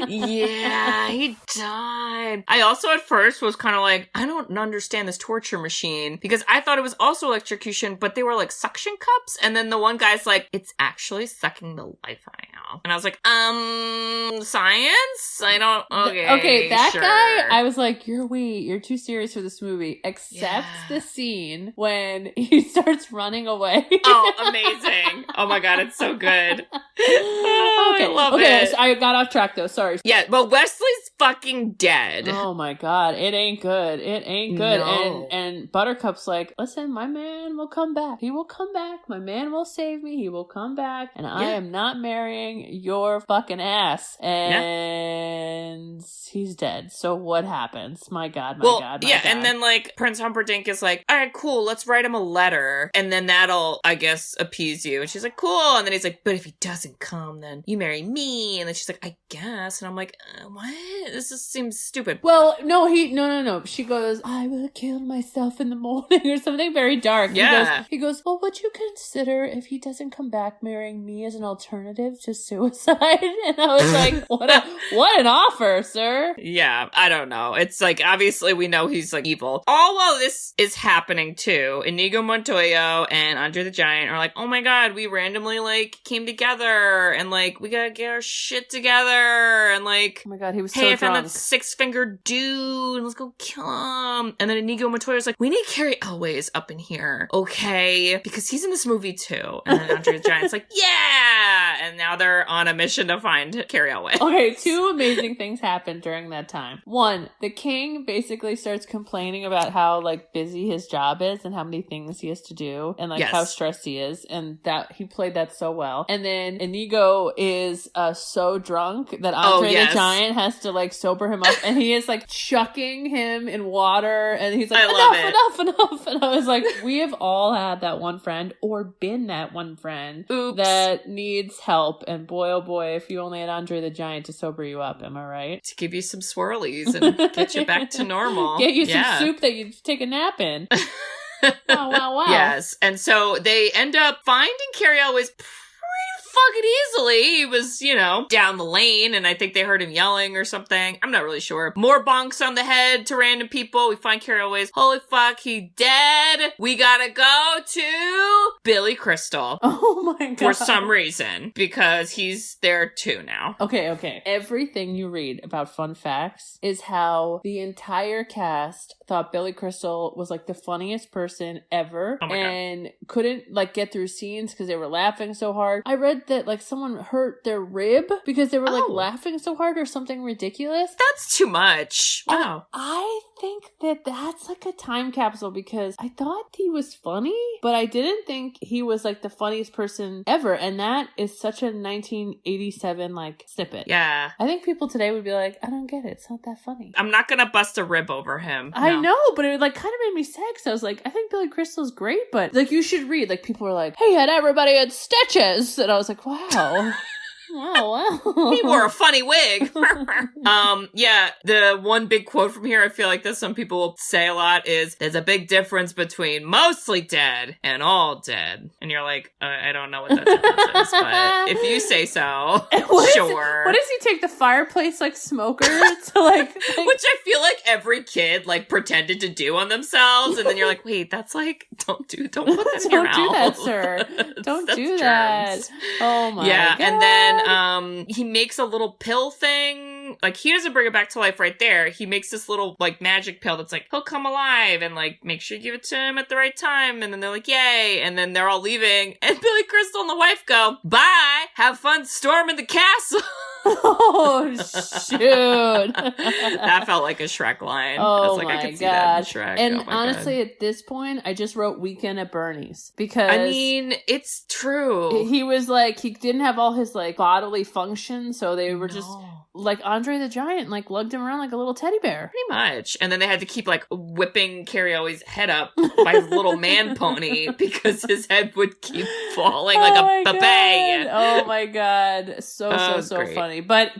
Yeah, he died. I also at first was kind of like, I don't understand this torture machine because I thought it was also electrocution, but they were like suction cups. And then the one guy's like, it's actually sucking the life out. And I was like, science? I don't, okay, that sure. Guy, I was like, you're too serious for this movie, except the scene when he starts running away. Oh, amazing. Oh my God, it's so good. Oh, I love it. So I got off track though, sorry. Yeah, but Wesley's fucking dead. Oh my God, it ain't good. It ain't good. No. And Buttercup's like, listen, my man will come back. He will come back. My man will save me. He will come back. And I am not marrying your fucking ass. And he's dead. So what happens? My God, my God. And then like Prince Humperdinck is like, all right, cool, let's write him a letter. And then that'll, I guess, appease you. And she's like, cool. And then he's like, but if he doesn't come, then you marry me. And then she's like, I guess. And I'm like, what? This just seems stupid. Well, no. She goes, I will kill myself in the morning or something very dark. Yeah. He goes, well, would you consider if he doesn't come back marrying me as an alternative to suicide? And I was like, what an offer, sir. Yeah, I don't know. It's like, obviously we know he's like evil. All while this is happening too, Inigo Montoya and Andre the Giant are like, oh my God, we randomly like came together and like we gotta get our shit together and like, oh my God, he was hey, so I found drunk. that 6-fingered dude, let's go kill him. And then Inigo Montoya's like, we need Carrie Elways up in here, okay? Because he's in this movie too. And then Andre the Giant's like, yeah! and now they're on a mission to find Carrie Elway. Okay, 2 amazing things happened during that time. 1, the king basically starts complaining about how like busy his job is and how many things he has to do and like how stressed he is, and that he played that so well. And then Inigo is so drunk that Andre the Giant has to like sober him up, and he is like chucking him in water, and he's like, enough. And I was like, we have all had that one friend or been that one friend that needs help, and boy oh boy, if you only had Andre the Giant to sober you up, am I right? To give you some swirlies and get you back to normal. Get you some soup that you take a nap in. Wow. Yes. And so they end up finding Carrie Elway's fucking easily. He was, down the lane, and I think they heard him yelling or something. I'm not really sure. More bonks on the head to random people. We find Carrie Elway's, holy fuck, he dead. We gotta go to Billy Crystal. Oh my god. For some reason, because he's there too now. Okay. Everything you read about Fun Facts is how the entire cast thought Billy Crystal was like the funniest person ever, and couldn't like get through scenes because they were laughing so hard. I read that like someone hurt their rib because they were like laughing so hard or something ridiculous. That's too much. Wow. I think that's like a time capsule, because I thought he was funny, but I didn't think he was like the funniest person ever. And that is such a 1987 like snippet. Yeah. I think people today would be like, I don't get it. It's not that funny. I'm not gonna bust a rib over him. I know, but it like kind of made me sad, because I was like, I think Billy Crystal's great, but like you should read, like people were like, hey, had everybody had stitches, and I was like, wow. Wow. He wore a funny wig. The one big quote from here, I feel like that some people will say a lot, is there's a big difference between mostly dead and all dead. And you're like, I don't know what that difference is, but if you say so, sure. What does he take the fireplace like smoker to like which I feel like every kid like pretended to do on themselves, and then you're like, wait, that's like, don't put that in your mouth. Don't do that, sir. Don't do that. Oh my god. And then he makes a little pill thing. Like, he doesn't bring it back to life right there. He makes this little, like, magic pill that's like, he'll come alive, and, like, make sure you give it to him at the right time. And then they're like, yay. And then they're all leaving. And Billy Crystal and the wife go, bye. Have fun storming the castle. Oh, shoot. That felt like a Shrek line. Oh, like, my I could see that in Shrek. And honestly, at this point, I just wrote Weekend at Bernie's, because I mean, it's true. He was like, he didn't have all his like bodily function, so they were just like Andre the Giant, like lugged him around like a little teddy bear. Pretty much. And then they had to keep like whipping Carrie Elway's head up by his little man pony, because his head would keep falling like a baby. Oh my god. So great. funny. But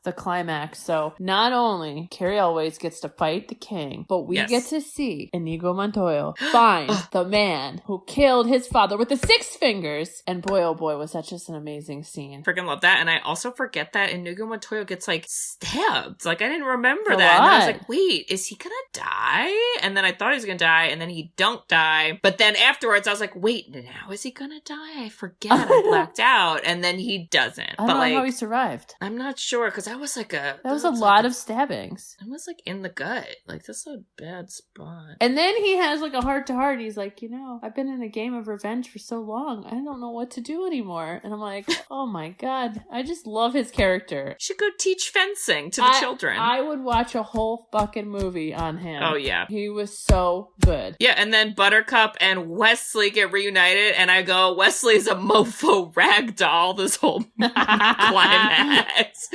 the climax. So not only Carrie Elway gets to fight the king, but we get to see Inigo Montoya find the man who killed his father with the 6 fingers. And boy, oh boy, was that just an amazing scene. Freaking love that. And I also forget that Inigo Montoya gets like stabbed. Like, I didn't remember that. And I was like, wait, is he gonna die? And then I thought he was gonna die, and then he don't die. But then afterwards I was like, wait, now is he gonna die? I forget. I blacked out. And then he doesn't. I don't know how he survived. I'm not sure, because that was like that was a lot of stabbings. It was like in the gut. Like, that's a bad spot. And then he has like a heart to heart. He's like, I've been in a game of revenge for so long. I don't know what to do anymore. And I'm like, oh my god, I just love his character. Should go teach fencing to the children. I would watch a whole fucking movie on him. Oh yeah. He was so good. Yeah, and then Buttercup and Wesley get reunited, and I go, Wesley's a mofo rag doll this whole climax.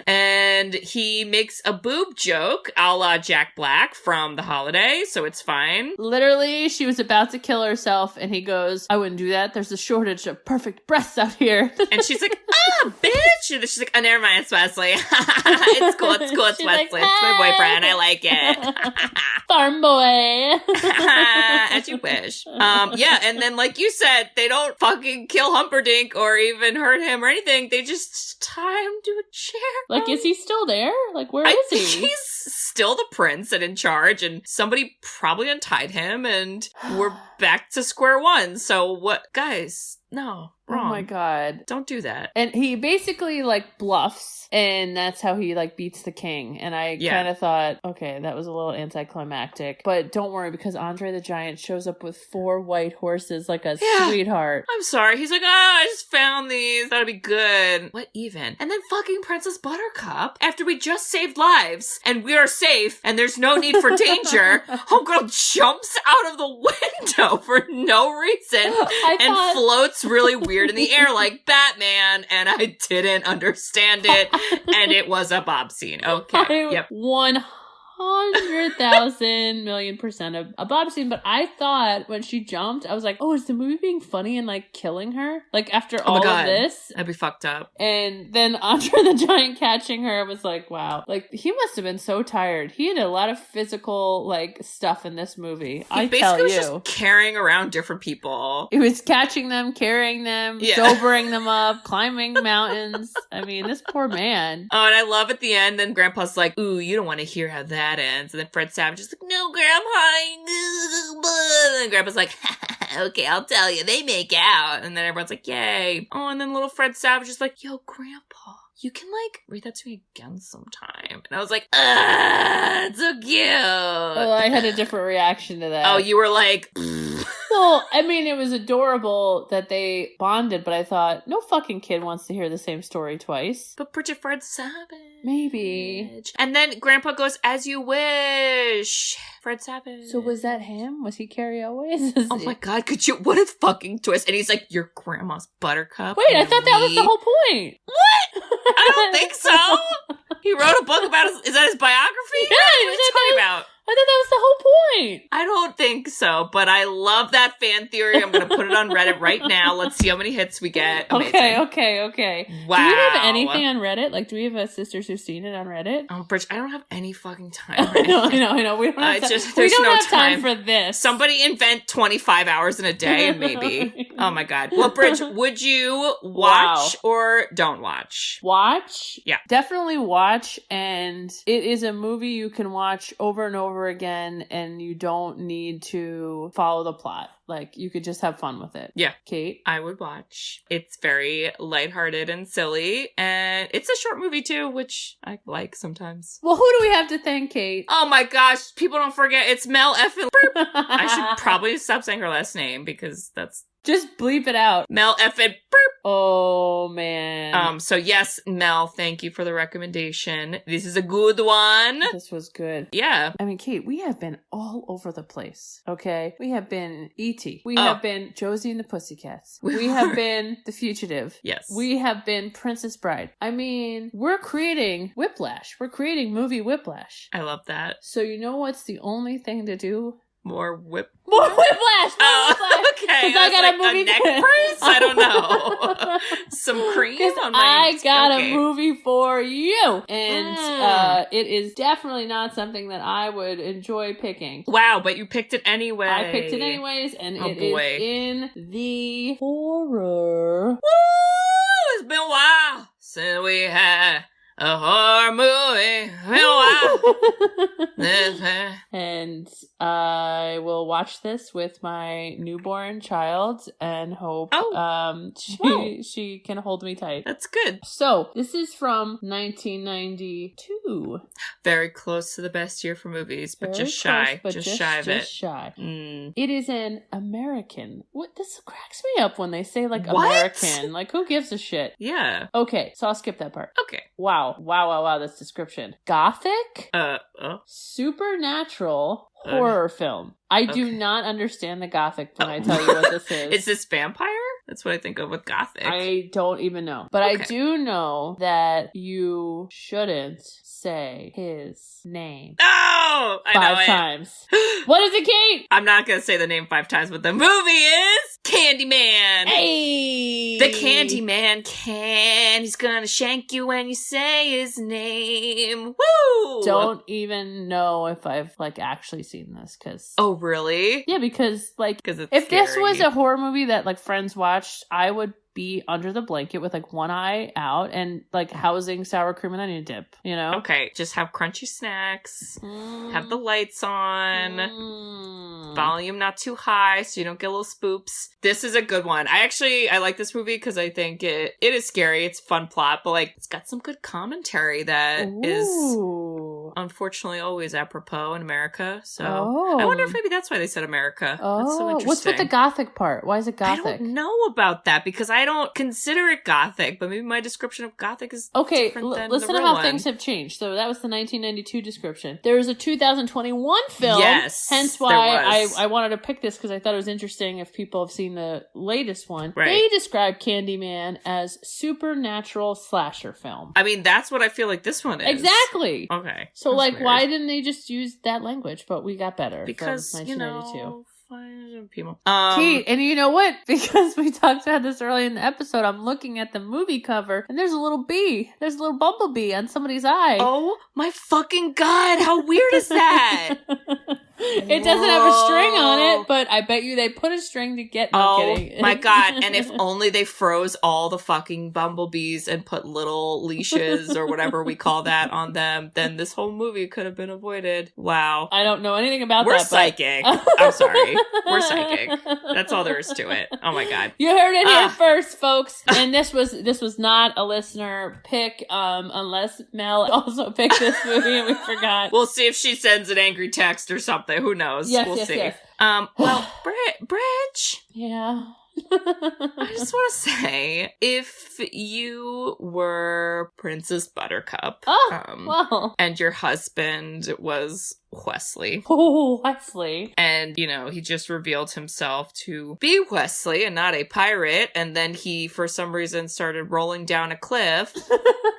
And he makes a boob joke a la Jack Black from The Holiday, so it's fine. Literally, she was about to kill herself, and he goes, I wouldn't do that. There's a shortage of perfect breasts out here. And she's like, bitch! And she's like, oh, never mind, it's Wesley. It's cool, it's Wesley. Like, it's my boyfriend, I like it. Farm boy. As you wish. Yeah, and then like you said, they don't fucking kill Humperdinck or even hurt him or anything. They just tie him to a chair. Like, is he still there? Like, where is he? He's still the prince and in charge, and somebody probably untied him, and we're back to square one. So what, guys? No. Oh Wrong. my god. Don't do that. And he basically, like, bluffs, and that's how he, like, beats the king. And I kind of thought, okay, that was a little anticlimactic. But don't worry, because Andre the Giant shows up with 4 white horses like a sweetheart. I'm sorry. He's like, I just found these. That'll be good. What even? And then fucking Princess Buttercup, after we just saved lives, and we are safe, and there's no need for danger, homegirl jumps out of the window for no reason and floats really weird in the air like Batman, and I didn't understand it, and it was a Bob scene. Okay. Yep. 100,000 million% a Bob scene, but I thought when she jumped, I was like, oh, is the movie being funny and like killing her? Like after all of this? That'd be fucked up. And then Andre the Giant catching her was like, wow. Like he must have been so tired. He had a lot of physical like stuff in this movie. He basically was just carrying around different people. He was catching them, carrying them, sobering them up, climbing mountains. I mean, this poor man. Oh, and I love at the end, then Grandpa's like, ooh, you don't want to hear how that ends. And then Fred Savage is like, no, Grandpa. And Grandpa's like, okay, I'll tell you. They make out. And then everyone's like, yay. Oh, and then little Fred Savage is like, yo, Grandpa, you can like read that to me again sometime. And I was like, it's so cute. Well, I had a different reaction to that. Oh, you were like, well, I mean, it was adorable that they bonded, but I thought, no fucking kid wants to hear the same story twice. But Bridget Fred Savage. Maybe. And then Grandpa goes, as you wish. Fred Savage. So was that him? Was he Carrie Always? Oh my god, could you? What a fucking twist. And he's like, your grandma's Buttercup. Wait, I thought that was the whole point. What? I don't think so. He wrote a book about is that his biography? Yeah, what are you talking about? I thought that was the whole point. I don't think so, but I love that fan theory. I'm going to put it on Reddit right now. Let's see how many hits we get. Amazing. Okay. Wow. Do we have anything on Reddit? Like, do we have a Sisters Who've Seen It on Reddit? Oh, Bridge, I don't have any fucking time. I know. We don't have time for this. Somebody invent 25 hours in a day, maybe. Oh my god. Well, Bridge, would you watch or don't watch? Watch? Yeah. Definitely watch, and it is a movie you can watch over and over again, and you don't need to follow the plot. Like, you could just have fun with it. Yeah. Kate? I would watch. It's very lighthearted and silly, and it's a short movie too, which I like sometimes. Well, who do we have to thank, Kate? Oh my gosh, people don't forget, it's Mel effing Burp. I should probably stop saying her last name, because that's... Just bleep it out. Mel effing Burp. Oh, man. So yes, Mel, thank you for the recommendation. This is a good one. This was good. Yeah. I mean, Kate, we have been all over the place, okay? We have been E.T. We have been Josie and the Pussycats. We have been The Fugitive. Yes. We have been Princess Bride. I mean, we're creating Whiplash. We're creating movie Whiplash. I love that. So you know what's the only thing to do? More Whiplash. Okay. Because I got a movie. A neck brace? I don't know. Some cream on my... I got a movie for you. And it is definitely not something that I would enjoy picking. Wow, but you picked it anyway. I picked it anyways, and it is in the horror. Woo! It's been a while since we had a horror movie. And I will watch this with my newborn child and hope she can hold me tight. That's good. So this is from 1992. Very close to the best year for movies, but just shy. Just shy of it. Just shy. It is an American. What? This cracks me up when they say like American. Like, who gives a shit? Yeah. Okay, so I'll skip that part. Okay. Wow, this description. Gothic? Supernatural horror film. I do not understand the Gothic when I tell you what this is. Is this vampire? That's what I think of with Gothic. I don't even know. But I do know that you shouldn't say his name. Oh! I know it. 5 times. What is it, Kate? I'm not going to say the name 5 times, but the movie is Candyman. Hey! The Candyman can. He's going to shank you when you say his name. Woo! Don't even know if I've, like, actually seen this, because... Oh, really? Yeah, because, like, it's if scary. this was a horror movie that, like, friends watched, I would be under the blanket with like one eye out and like housing sour cream and onion dip, you know? Okay, just have crunchy snacks, have the lights on, volume not too high so you don't get little spoops. This is a good one. I like this movie because I think it is scary. It's a fun plot, but like it's got some good commentary that is unfortunately always apropos in America. So I wonder if maybe that's why they said America. That's so interesting. What's with the gothic part? Why is it gothic? I don't know about that because I don't consider it gothic, but maybe my description of gothic is different than listen the to real how things have changed. So that was the 1992 description. There was a 2021 film. Yes, hence why I wanted to pick this because I thought it was interesting if people have seen the latest one. Right. They described Candyman as supernatural slasher film. I mean, that's what I feel like this one is. Exactly. Okay. So That's like, weird. why didn't they just use that language? But we got better Because, from you 1992. know, people. Kate, and you know what? Because we talked about this early in the episode, I'm looking at the movie cover, and there's a little bee. There's a little bumblebee on somebody's eye. Oh my fucking God, how weird is that? It doesn't have a string on it, but I bet you they put a string to get... My God, and if only they froze all the fucking bumblebees and put little leashes or whatever we call that on them, then this whole movie could have been avoided. Wow. I don't know anything about We're that. psychic. I'm sorry. We're psychic. That's all there is to it. Oh my God. You heard it here first, folks. And this was not a listener pick, unless Mel also picked this movie and we forgot. We'll see if she sends an angry text or something. Who knows? We'll see. Yes. Well, Bridge. Yeah. I just want to say, if you were Princess Buttercup, well. and your husband was Wesley. Oh, Wesley. And, you know, he just revealed himself to be Wesley and not a pirate, and then he, for some reason, started rolling down a cliff.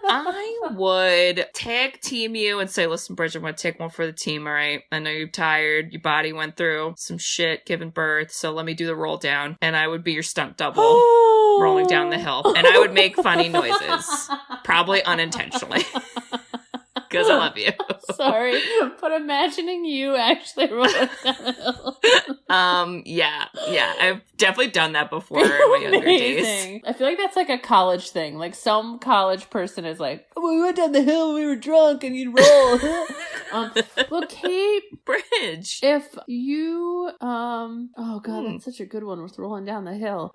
I would tag team you and say, listen, Bridget, I'm going to take one for the team, all right? I know you're tired. Your body went through some shit giving birth, so let me do the roll down. And I would be your stunt double rolling down the hill. And I would make funny noises, probably unintentionally. Because I love you. Sorry, but imagining you actually rolling down the hill. Yeah, I've definitely done that before in my younger days. I feel like that's like a college thing. Like some college person is like, oh, we went down the hill, we were drunk, and you'd roll. Well, Kate, Bridge, if you, oh God, that's such a good one with rolling down the hill.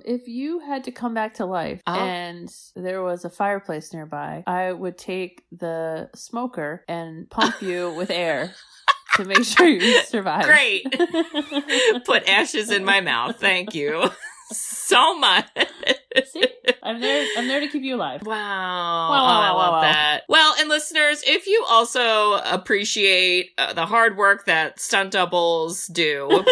If you had to come back to life and there was a fireplace nearby, I would take the smoker and pump you with air to make sure you survive. Great. Put ashes in my mouth. Thank you so much. See? I'm there to keep you alive. Wow. I love that. Well, and listeners, if you also appreciate the hard work that stunt doubles do,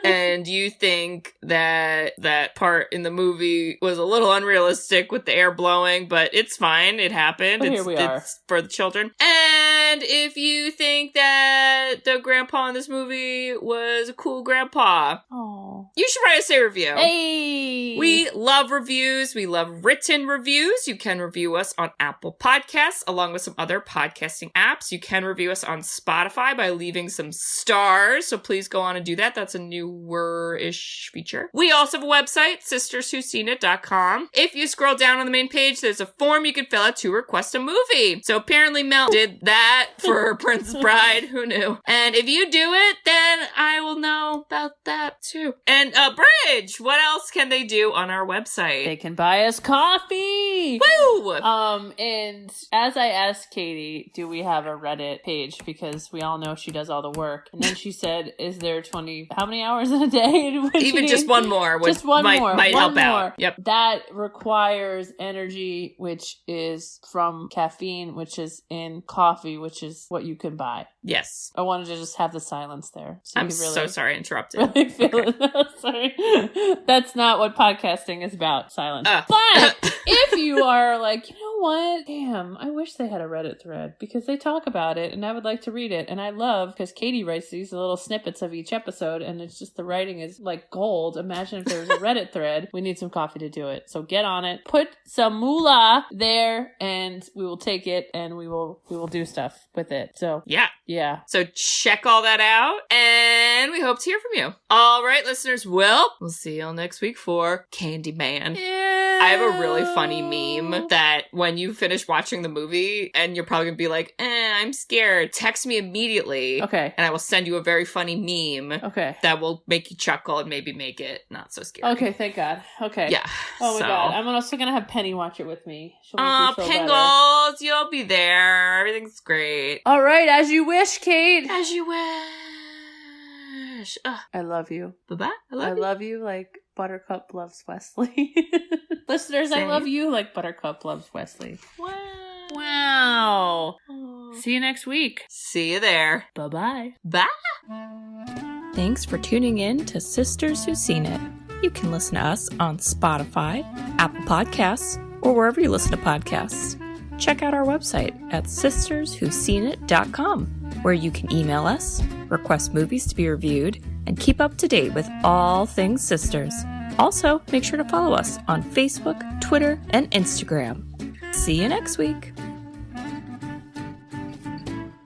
and you think that that part in the movie was a little unrealistic with the air blowing, but it's fine. It happened. Well, here we are. It's for the children. And if you think that the grandpa in this movie was a cool grandpa, you should write us a review. Hey! We love reviews. We love written reviews. You can review us on Apple Podcasts, along with some other podcasting apps. You can review us on Spotify by leaving some stars. So please go on and do that. That's a newer-ish feature. We also have a website, sisterswhoseenit.com. If you scroll down on the main page, there's a form you can fill out to request a movie. So apparently Mel did that for Princess Bride. Who knew? And if you do it, then I will know about that too. And Bridge, what else can they do on our website? They can buy us coffee. Woo! And as I asked Katie, do we have a Reddit page? Because we all know she does all the work. And then she said, is there how many hours in a day? Even just one more. Just one more. Might one help more. out. Yep. That requires energy, which is from caffeine, which is in coffee, which is what you can buy. Yes. I wanted to just have the silence there. So I'm so sorry I interrupted. Really feel it. Sorry. That's not what podcasting is about, silence. But if you are like, you know what? Damn, I wish they had a Reddit thread because they talk about it and I would like to read it. And I love, because Katie writes these little snippets of each episode and it's just the writing is like gold. Imagine if there was a Reddit thread. We need some coffee to do it. So get on it. Put some moolah there and we will take it and we will do stuff with it. So yeah. So check all that out and we hope to hear from you. All right, listeners. We'll see you all next week for Candyman. Yeah. I have a really funny meme that when you finish watching the movie and you're probably gonna be like, I'm scared, text me immediately. Okay. And I will send you a very funny meme. Okay. That will make you chuckle and maybe make it not so scary. Okay, thank God. Okay. Yeah. Oh my God. I'm also gonna have Penny watch it with me. She'll make me feel Pingles, you'll be there. Everything's great. All right, as you wish, Kate. As you wish. I love you. Bye-bye. I love you like Buttercup loves Wesley. Listeners, Same. I love you like Buttercup loves Wesley. Wow. See you next week. See you there. Bye-bye. Bye. Thanks for tuning in to Sisters Who've Seen It. You can listen to us on Spotify, Apple Podcasts, or wherever you listen to podcasts. Check out our website at sisterswho'veseenit.com, where you can email us, request movies to be reviewed, and keep up to date with all things sisters. Also, make sure to follow us on Facebook, Twitter, and Instagram. See you next week.